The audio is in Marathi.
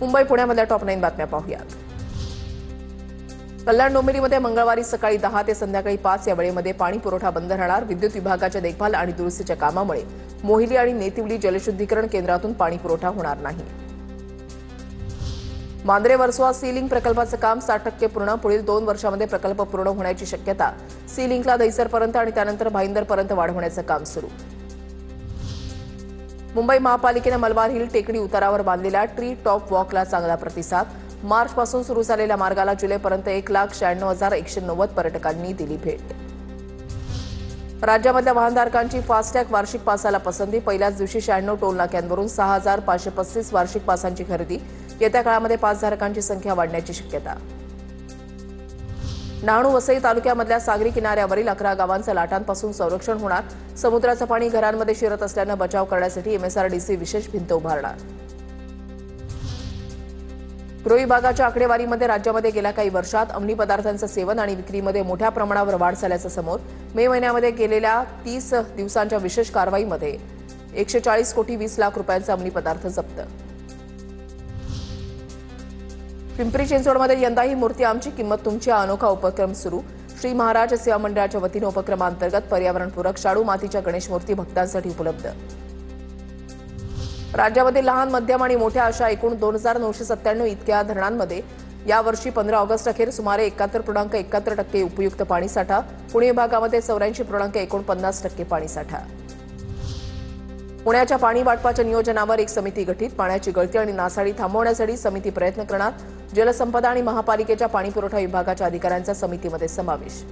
मुंबई पुण्यामधल्या टॉप 9 बातम्या पाहूयात। कल्याण डोंबिवलीमध्ये मंगळवारी सकाळी 10 ते संध्याकाळी 5 या वेळेमध्ये पाणी पुरवठा बंद राहणार। विद्युत विभागाच्या देखभाल आणि दुरुस्तीच्या कामामुळे मोहिली आणि नेतिवली जलशुद्धीकरण केंद्रातून पाणी पुरवठा होणार नाही। मांद्रे वर्सोवा सी लिंक प्रकल्पाचं काम 60% पूर्ण। पुढील 2 वर्षांमध्ये प्रकल्प पूर्ण होण्याची शक्यता। सी लिंकला दहिसरपर्यंत आणि त्यानंतर भाईंदरपर्यंत वाढवण्याचं काम सुरू। मुंबई महापालिकेने मलबार हिल टेकडी उतारावर बांधलेल्या ट्री टॉप वॉकला चांगला प्रतिसाद। मार्चपासून सुरू झालेल्या मार्गाला जुलैपर्यंत 1,96,190 पर्यटकांनी दिली भेट। राज्यामधल्या वाहनधारकांची फास्टॅग वार्षिक पासाला पसंती। पहिल्याच दिवशी 96 टोल नाक्यांवरून 6,535 वार्षिक पासांची खरेदी। येत्या काळामध्ये पासधारकांची संख्या वाढण्याची शक्यता। डहाणू वसई तालुक्यामधल्या सागरी किनाऱ्यावरील 11 गावांचं लाटांपासून संरक्षण होणार। समुद्राचं पाणी घरांमध्ये शिरत असल्यानं बचाव करण्यासाठी MSRDC विशेष भिंत उभारणार। गृह विभागाच्या आकडेवारीमध्ये राज्यामध्ये गेल्या काही वर्षात अंमली पदार्थांचं सेवन आणि विक्रीमध्ये मोठ्या प्रमाणावर वाढ झाल्याचं समोर। मे महिन्यामध्ये गेलेल्या 30 दिवसांच्या विशेष कारवाईमध्ये 140 कोटी 20 लाख रुपयांचे अंमली पदार्थ जप्त। पिंपरी चिंचवडमध्ये यंदाही मूर्ती आमची किंमत तुमची हा अनोखा उपक्रम सुरू। श्री महाराज सेवा मंडळाच्या वतीने उपक्रमांतर्गत पर्यावरणपूरक शाडू मातीच्या गणेश मूर्ती भक्तांसाठी उपलब्ध। राज्यामध्ये लहान मध्यम आणि मोठ्या अशा एकूण 2,997 इतक्या धरणांमध्ये यावर्षी 15 ऑगस्ट अखेर सुमारे 71.71% उपयुक्त पाणीसाठा। पुणे विभागामध्ये 84.49% पाणीसाठा। पुण्याच्या पाणी वाटपाच्या नियोजनावर एक समिती गठीत। पाण्याची गळती आणि नासाडी थांबवण्यासाठी समिती प्रयत्न करणार। जलसंपदा आणि महापालिकेच्या पाणीपुरवठा विभागाच्या अधिकाऱ्यांचा समितीमध्ये समावेश।